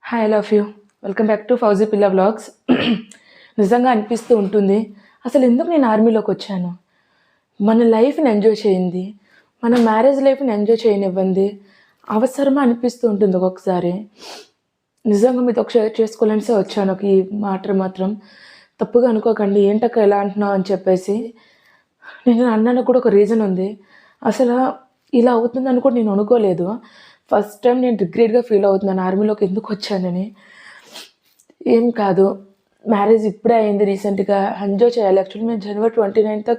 Hi love you. Welcome back to fauji పిల్ల blogs. నిజంగా అనిపిస్తూ ఉంటుంది, అసలు ఎందుకు నేను ఆర్మీలోకి వచ్చాను. మన లైఫ్ని ఎంజాయ్ చేయింది, మన మ్యారేజ్ లైఫ్ని ఎంజాయ్ చేయనివ్వండి, అవసరమా అనిపిస్తూ ఉంటుంది ఒక్కొక్కసారి. నిజంగా మీతో ఒక షేర్ చేసుకోవాలనిసే వచ్చాను. ఒక ఈ మాట మాత్రం తప్పుగా అనుకోకండి, ఏంటక్క ఎలా అంటున్నావు అని చెప్పేసి. నేను అన్నానికి కూడా ఒక రీజన్ ఉంది. అసలు ఇలా అవుతుందని కూడా నేను అనుకోలేదు. ఫస్ట్ టైం నేను రిగ్రెట్గా ఫీల్ అవుతున్నాను ఆర్మీలోకి ఎందుకు వచ్చానని. ఏం కాదు, మ్యారేజ్ ఇప్పుడే అయింది రీసెంట్గా, ఎంజాయ్ చేయాలి. యాక్చువల్లీ మేము జనవరి 29th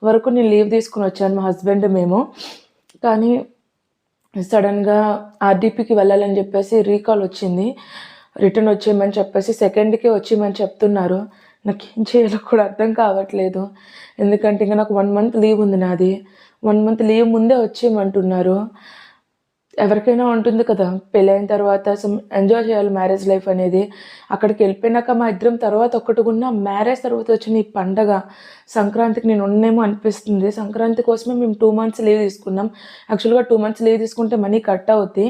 వరకు నేను లీవ్ తీసుకుని వచ్చాను, మా హస్బెండ్ మేము. కానీ సడన్గా ఆర్డీపీకి వెళ్ళాలని చెప్పేసి రీకాల్ వచ్చింది, రిటర్న్ వచ్చేయమని చెప్పేసి సెకండ్కే వచ్చేయమని చెప్తున్నారు. నాకు ఏం చేయాలో కూడా అర్థం కావట్లేదు. ఎందుకంటే ఇంకా నాకు 1 month లీవ్ ఉంది నాది. 1 month లీవ్ ముందే వచ్చేయమంటున్నారు. ఎవరికైనా ఉంటుంది కదా, పెళ్ళైన తర్వాత ఎంజాయ్ చేయాలి మ్యారేజ్ లైఫ్ అనేది. అక్కడికి వెళ్ళిపోయినాక మా ఇద్దరం తర్వాత ఒక్కటిగున్న, మ్యారేజ్ తర్వాత వచ్చిన ఈ పండగ సంక్రాంతికి నేను ఉన్నేమో అనిపిస్తుంది. సంక్రాంతి కోసమే మేము 2 months లీవ్ తీసుకున్నాం. యాక్చువల్గా 2 months లీవ్ తీసుకుంటే మనీ కట్ అవుతాయి,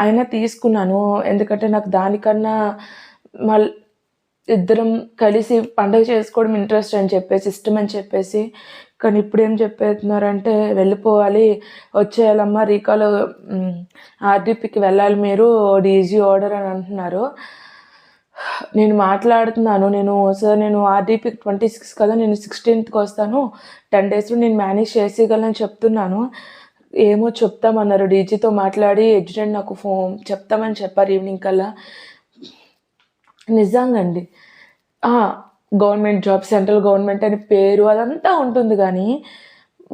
అయినా తీసుకున్నాను. ఎందుకంటే నాకు దానికన్నా మళ్ళీ ఇద్దరం కలిసి పండుగ చేసుకోవడం ఇంట్రెస్ట్ అని చెప్పేసి, ఇష్టం అని చెప్పేసి. కానీ ఇప్పుడు ఏం చెప్పేస్తున్నారంటే వెళ్ళిపోవాలి, వచ్చేయాలమ్మా, రీకాల్ ఆర్డీపీకి వెళ్ళాలి మీరు, డీజీ ఆర్డర్ అని అంటున్నారు. నేను మాట్లాడుతున్నాను, నేను ఆర్డీపీకి 26 కదా, నేను 16th వస్తాను, 10 daysలో నేను మేనేజ్ చేసేయగలను చెప్తున్నాను. ఏమో చెప్తామన్నారు, డీజీతో మాట్లాడి ఎడ్యుటెంట్ నాకు చెప్తామని చెప్పారు ఈవినింగ్ కల్లా. నిజంగా అండి, గవర్నమెంట్ జాబ్, సెంట్రల్ గవర్నమెంట్ అని పేరు అదంతా ఉంటుంది, కానీ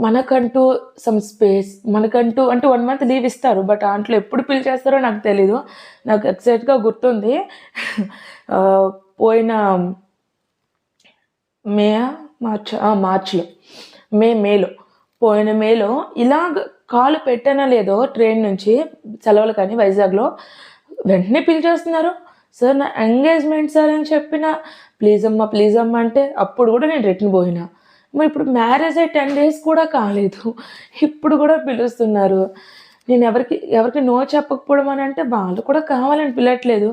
మనకంటూ సమ్ స్పేస్, మనకంటూ 1 month లీవ్ ఇస్తారు. బట్ దాంట్లో ఎప్పుడు పిలిచేస్తారో నాకు తెలీదు. నాకు ఎగ్జాక్ట్గా గుర్తుంది, పోయిన మార్చిలో, మేలో, పోయిన మేలో ఇలాగ కాలు పెట్టానో లేదో ట్రైన్ నుంచి సెలవులు కానీ వైజాగ్లో వెంటనే పిలిచేస్తున్నారు. సార్ నా ఎంగేజ్మెంట్ సార్ అని చెప్పిన, ప్లీజ్ అమ్మ అంటే అప్పుడు కూడా నేను రిటర్న్ పోయినా. మరి ఇప్పుడు మ్యారేజ్ అయ్యి 10 days కూడా కాలేదు, ఇప్పుడు కూడా పిలుస్తున్నారు. నేను ఎవరికి నో చెప్పకపోవడం అని అంటే వాళ్ళు కూడా కావాలని పిలట్లేదు.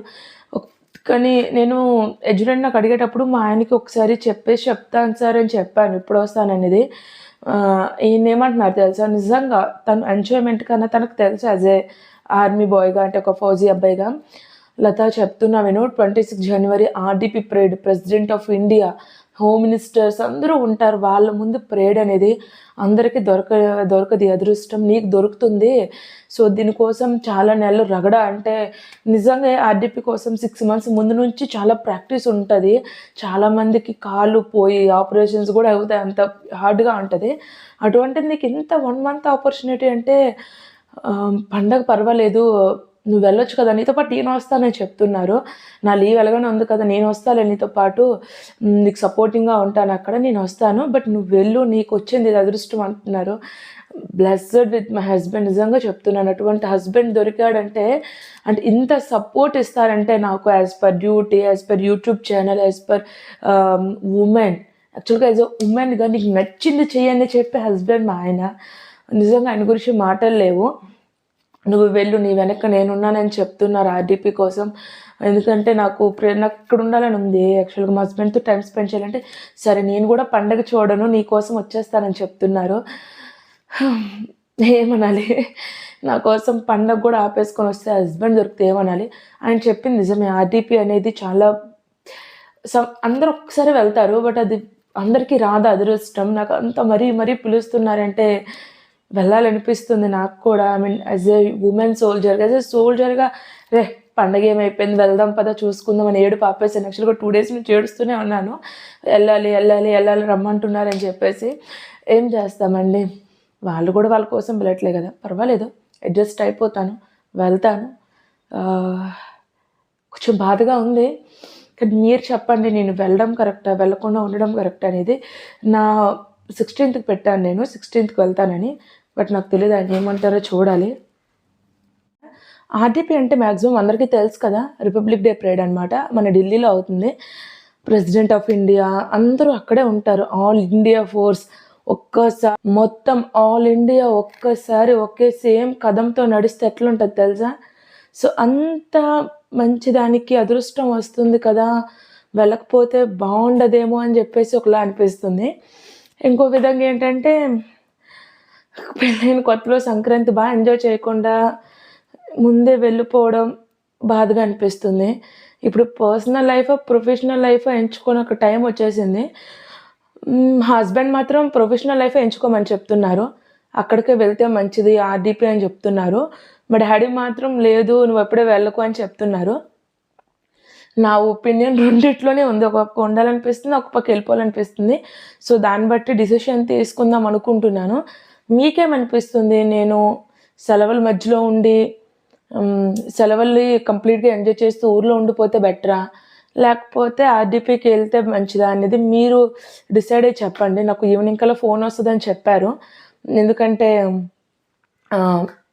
కానీ నేను ఎడ్యుటెంట్ నాకు అడిగేటప్పుడు మా ఆయనకి ఒకసారి చెప్తాను సార్ అని చెప్పాను, ఇప్పుడు వస్తాననేది. ఈయన ఏమంటున్నారు తెలుసా, నిజంగా తను ఎంజాయ్మెంట్ కన్నా తనకు తెలుసు యాజ్ ఏ ఆర్మీ బాయ్గా, అంటే ఒక ఫౌజీ అబ్బాయిగా. లతా చెప్తున్నా విను, 26 January RDP parade, president of India, home ministers అందరూ ఉంటారు, వాళ్ళ ముందు పరేడ్ అనేది అందరికీ దొరకది అదృష్టం, నీకు దొరుకుతుంది. సో దీనికోసం చాలా నెలలు రగడ, అంటే నిజంగా ఆర్డీపీ కోసం 6 months ముందు నుంచి చాలా ప్రాక్టీస్ ఉంటుంది. చాలామందికి కాళ్ళు పోయి ఆపరేషన్స్ కూడా అవుతాయి, అంత హార్డ్గా ఉంటుంది. అటువంటిది నీకు ఇంత 1 month ఆపర్చునిటీ అంటే, పండగ పర్వాలేదు నువ్వు వెళ్ళొచ్చు కదా, నీతో పాటు నేను వస్తానని చెప్తున్నారు. నా లీవ్ ఎలాగనే ఉంది కదా, నేను వస్తాను నీతో పాటు, నీకు సపోర్టింగ్గా ఉంటాను అక్కడ, నేను వస్తాను, బట్ నువ్వు వెళ్ళు, నీకు వచ్చింది అదృష్టం అంటున్నారు. బ్లెస్డ్ విత్ మై హస్బెండ్, నిజంగా చెప్తున్నాను. అటువంటి హస్బెండ్ దొరికాడంటే, అంటే ఇంత సపోర్ట్ ఇస్తారంటే నాకు, as per duty, as per YouTube channel, as per women, యాక్చువల్గా యాజ్ అ ఉమెన్గా నీకు నచ్చింది చెయ్యని చెప్పే హస్బెండ్ మా ఆయన. నిజంగా ఆయన గురించి మాటలు లేవు. నువ్వు వెళ్ళు, నీ వెనక నేనున్నానని చెప్తున్నారు ఆర్డీపీ కోసం. ఎందుకంటే నాకు ఇక్కడ ఉండాలని ఉంది. యాక్చువల్గా మా హస్బెండ్తో టైం స్పెండ్ చేయాలంటే, సరే నేను కూడా పండగ చూడను, నీ కోసం వచ్చేస్తానని చెప్తున్నారు. ఏమనాలి, నా కోసం పండగ కూడా ఆపేసుకొని వస్తే హస్బెండ్ దొరికితే ఏమనాలి. ఆయన చెప్పింది నిజమే, ఆర్డీపీ అనేది చాలా అందరూ ఒక్కసారి వెళ్తారు, బట్ అది అందరికీ రాదు అదృష్టం. నాకు అంత మరీ పిలుస్తున్నారంటే వెళ్ళాలనిపిస్తుంది నాకు కూడా. I mean as a woman సోల్జర్గా రే పండగ ఏమైపోయింది, వెళ్దాం పద చూసుకుందాం అని ఏడుపు ఆపేసాను. యాక్చువల్గా 2 days నుంచి ఏడుస్తూనే ఉన్నాను, వెళ్ళాలి రమ్మంటున్నారని చెప్పేసి. ఏం చేస్తామండి, వాళ్ళు కూడా వాళ్ళ కోసం వెళ్ళట్లే కదా, పర్వాలేదు అడ్జస్ట్ అయిపోతాను, వెళ్తాను. కొంచెం బాధగా ఉంది, కానీ మీరు చెప్పండి, నేను వెళ్ళడం కరెక్టా, వెళ్ళకుండా ఉండడం కరెక్ట్ అనేది. నా 16th పెట్టాను, నేను 16th వెళ్తానని, బట్ నాకు తెలియదు ఆయన ఏమంటారో చూడాలి. ఆర్డీపీ అంటే మ్యాక్సిమం అందరికీ తెలుసు కదా, రిపబ్లిక్ డే పరేడ్ అనమాట, మన ఢిల్లీలో అవుతుంది. ప్రెసిడెంట్ ఆఫ్ ఇండియా అందరూ అక్కడే ఉంటారు, ఆల్ ఇండియా ఫోర్స్ ఒక్కసారి మొత్తం ఆల్ ఇండియా ఒక్కసారి ఒకే సేమ్ కదంతో నడిస్తే ఎట్లుంటుంది తెలుసా. సో అంత మంచిదానికి అదృష్టం వస్తుంది కదా, వెళ్ళకపోతే బాగుండదేమో అని చెప్పేసి ఒకలా అనిపిస్తుంది. ఇంకో విధంగా ఏంటంటే పెళ్ళైన కొత్తలో సంక్రాంతి బాగా ఎంజాయ్ చేయకుండా ముందే వెళ్ళిపోవడం బాధగా అనిపిస్తుంది. ఇప్పుడు పర్సనల్ లైఫ్ ప్రొఫెషనల్ లైఫ్ ఎంచుకొని ఒక టైం వచ్చేసింది. హస్బెండ్ మాత్రం ప్రొఫెషనల్ లైఫ్ ఎంచుకోమని చెప్తున్నారు, అక్కడికే వెళ్తే మంచిది ఆర్డీపీ అని చెప్తున్నారు. మా డాడీ మాత్రం లేదు నువ్వు ఎప్పుడే వెళ్ళకు అని చెప్తున్నారు. నా ఒపీనియన్ రెండిట్లోనే ఉంది, ఒక పక్క ఉండాలనిపిస్తుంది, ఒక పక్క వెళ్ళిపోవాలనిపిస్తుంది. సో దాన్ని బట్టి డిసిషన్ తీసుకుందాం అనుకుంటున్నాను. మీకేమనిపిస్తుంది? నేను సెలవుల మధ్యలో ఉండి సెలవుల్ని కంప్లీట్గా ఎంజాయ్ చేస్తూ ఊర్లో ఉండిపోతే బెటరా, లేకపోతే ఆర్డీపీకి వెళ్తే మంచిదా అనేది మీరు డిసైడ్ అయ్యి చెప్పండి. నాకు ఈవినింగ్ కల్లా ఫోన్ వస్తుందని చెప్పారు. ఎందుకంటే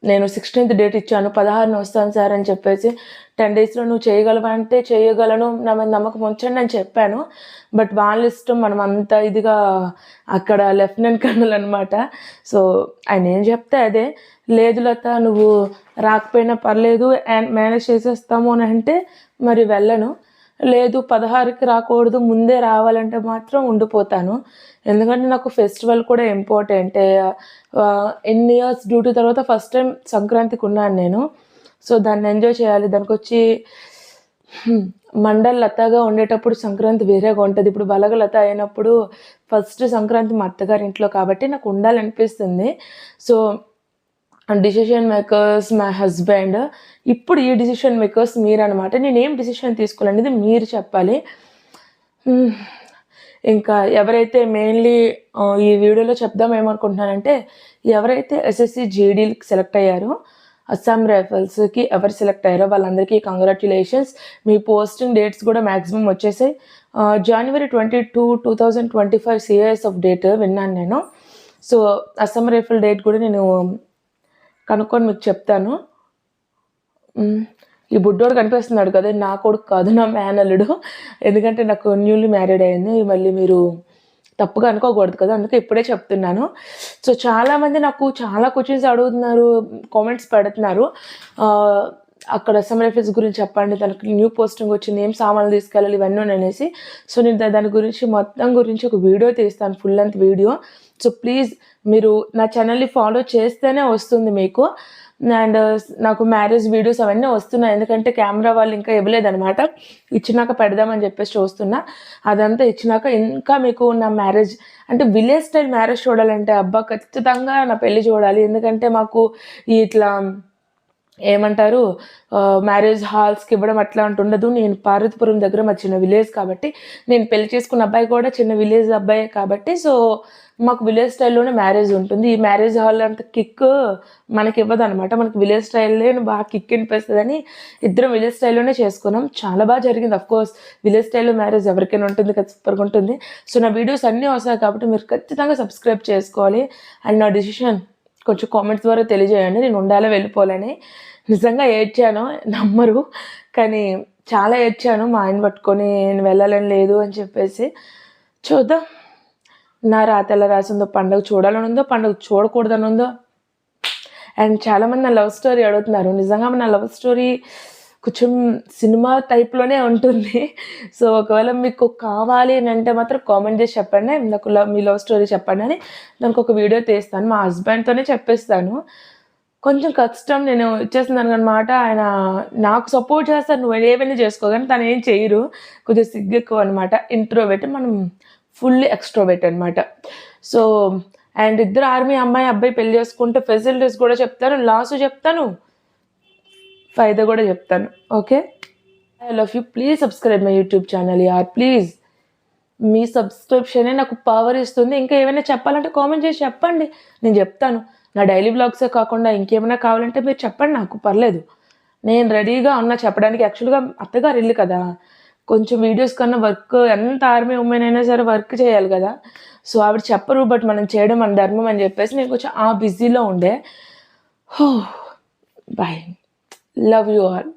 నేను 16th డేట్ ఇచ్చాను, 16న వస్తాను సార్ అని చెప్పేసి 10 డేస్లో నువ్వు చేయగలవా అంటే చేయగలను, నా మీద నమ్మకం ఉంచండి అని చెప్పాను. బట్ వాళ్ళ ఇష్టం, మనం అంత ఇదిగా అక్కడ లెఫ్టినెంట్ కర్నల్ అనమాట. సో ఆయన ఏం చెప్తే అదే. లేదు లత నువ్వు రాకపోయినా పర్లేదు అండ్ మేనేజ్ చేసేస్తాము అని అంటే మరి వెళ్ళను. లేదు 16కి రాకూడదు ముందే రావాలంటే మాత్రం ఉండిపోతాను. ఎందుకంటే నాకు ఫెస్టివల్ కూడా ఇంపార్టెంటే. ఎన్ని ఇయర్స్ డ్యూటీ తర్వాత ఫస్ట్ టైం సంక్రాంతికి ఉన్నాను నేను. సో దాన్ని ఎంజాయ్ చేయాలి. దానికి వచ్చి మండల్ లతగా ఉండేటప్పుడు సంక్రాంతి వేరేగా ఉంటుంది. ఇప్పుడు బలగ లత అయినప్పుడు ఫస్ట్ సంక్రాంతి మా అత్తగారి ఇంట్లో కాబట్టి నాకు ఉండాలనిపిస్తుంది. So decision makers my husband. ఇప్పుడు ఈ డిసిషన్ మేకర్స్ మీరు అనమాట. నేనేం డిసిషన్ తీసుకోవాలనేది మీరు చెప్పాలి. ఇంకా ఎవరైతే మెయిన్లీ ఈ వీడియోలో చెప్దాం ఏమనుకుంటున్నానంటే, ఎవరైతే ఎస్ఎస్సి జీడీకి సెలెక్ట్ అయ్యారో, అస్సాం రైఫల్స్కి ఎవరు సెలెక్ట్ అయ్యారో వాళ్ళందరికీ కంగ్రాచ్యులేషన్స్. మీ పోస్టింగ్ డేట్స్ కూడా మ్యాక్సిమం వచ్చేసాయి. January 22, 2025 CISF డేట్ విన్నాను నేను. సో అస్సాం రైఫల్ డేట్ కూడా నేను కనుక్కొని మీకు చెప్తాను. ఈ బుడ్డోడు కనిపిస్తున్నాడు కదా, నా కొడుకు కాదు, నా మేనల్లుడు. ఎందుకంటే నాకు న్యూలీ మ్యారీడ్ అయింది, మళ్ళీ మీరు తప్పుగా అనుకోకూడదు కదా, అందుకే ఇప్పుడే చెప్తున్నాను. సో చాలామంది నాకు చాలా క్వశ్చన్స్ అడుగుతున్నారు, కామెంట్స్ పెడుతున్నారు. అక్కడ అస్సాం రైఫల్స్ గురించి చెప్పండి, దానికి న్యూ పోస్టింగ్ వచ్చింది, ఏం సామాన్లు తీసుకెళ్ళాలి ఇవన్నీ అనేసి. సో నేను దాని గురించి మొత్తం గురించి ఒక వీడియో తీస్తాను, full length video. So please మీరు నా ఛానల్ని ఫాలో చేస్తేనే వస్తుంది మీకు. అండ్ నాకు మ్యారేజ్ వీడియోస్ అవన్నీ వస్తున్నాయి, ఎందుకంటే కెమెరా వాళ్ళు ఇంకా ఇవ్వలేదనమాట. ఇచ్చినాక పెడదామని చెప్పేసి చూస్తున్నా. అదంతా ఇచ్చినాక ఇంకా మీకు నా మ్యారేజ్ అంటే విలేజ్ స్టైల్ మ్యారేజ్ చూడాలంటే అబ్బా ఖచ్చితంగా నా పెళ్ళి చూడాలి. ఎందుకంటే మాకు ఇట్లా ఏమంటారు మ్యారేజ్ హాల్స్కి ఇవ్వడం అట్లా ఉండదు. నేను పార్వతీపురం దగ్గర మా చిన్న విలేజ్ కాబట్టి, నేను పెళ్లి చేసుకున్న అబ్బాయి కూడా చిన్న విలేజ్ అబ్బాయి కాబట్టి, సో మాకు విలేజ్ స్టైల్లోనే మ్యారేజ్ ఉంటుంది. ఈ మ్యారేజ్ హాల్ అంత కిక్ మనకి ఇవ్వదు అనమాట. మనకి విలేజ్ స్టైల్లో బాగా కిక్ అనిపిస్తుందని ఇద్దరం విలేజ్ స్టైల్లోనే చేసుకున్నాం. చాలా బాగా జరిగింది. అఫ్కోర్స్ విలేజ్ స్టైల్లో మ్యారేజ్ ఎవరికైనా ఉంటుంది కదా, సూపర్గా ఉంటుంది. సో నా వీడియోస్ అన్నీ వస్తాయి కాబట్టి మీరు ఖచ్చితంగా సబ్స్క్రైబ్ చేసుకోవాలి. అండ్ నా డిసిషన్ కొంచెం కామెంట్స్ ద్వారా తెలియజేయండి. నేను ఉండాలో వెళ్ళిపోవాలని. నిజంగా ఏడ్చాను, నమ్మరు, కానీ చాలా ఏడ్చాను మా ఆయన పట్టుకొని నేను వెళ్ళాలని లేదు అని చెప్పేసి. చూద్దాం నా రాత ఎలా రాసిందో, పండుగ చూడాలని ఉందో పండుగ చూడకూడదని ఉందో. అండ్ చాలామంది నా లవ్ స్టోరీ అడుగుతున్నారు. నిజంగా నా లవ్ స్టోరీ కొంచెం సినిమా టైప్లోనే ఉంటుంది. సో ఒకవేళ మీకు కావాలి అని అంటే మాత్రం కామెంట్ చేసి చెప్పండి, నాకు మీ లవ్ స్టోరీ చెప్పండి అని దానికి ఒక వీడియో తీస్తాను. మా హస్బెండ్తోనే చెప్పేస్తాను. కొంచెం కష్టం, నేను ఇచ్చేస్తున్నాను అనమాట. ఆయన నాకు సపోర్ట్ చేస్తారు, నువ్వు ఏమైనా చేసుకో, కానీ తను ఏం చేయరు. కొంచెం సిగ్గు ఎక్కువ అనమాట, ఇంట్రోవర్ట్, మనం ఫుల్లీ ఎక్స్ట్రోవర్ట్ అనమాట. సో అండ్ ఇద్దరు ఆర్మీ అమ్మాయి అబ్బాయి పెళ్లి చేసుకుంటే ఫెసిలిటీస్ కూడా చెప్తాను, లాస్ చెప్తాను, ఫైదా కూడా చెప్తాను. Okay, I love you. Please subscribe my YouTube channel యార్ ప్లీజ్. మీ సబ్స్క్రిప్షనే నాకు పవర్ ఇస్తుంది. ఇంకా ఏమైనా చెప్పాలంటే కామెంట్ చేసి చెప్పండి, నేను చెప్తాను. నా డైలీ బ్లాగ్సే కాకుండా ఇంకేమైనా కావాలంటే మీరు చెప్పండి, నాకు పర్లేదు, నేను రెడీగా ఉన్నా చెప్పడానికి. యాక్చువల్గా అత్తగారు ఇల్లు కదా, కొంచెం వీడియోస్ కన్నా వర్క్, ఎంత ఆర్మీ ఉమెన్ అయినా సరే వర్క్ చేయాలి కదా. సో ఆవిడ చెప్పరు, బట్ మనం చేయడం మన ధర్మం అని చెప్పేసి నేను కొంచెం బిజీలో ఉండే. Bye, love you all.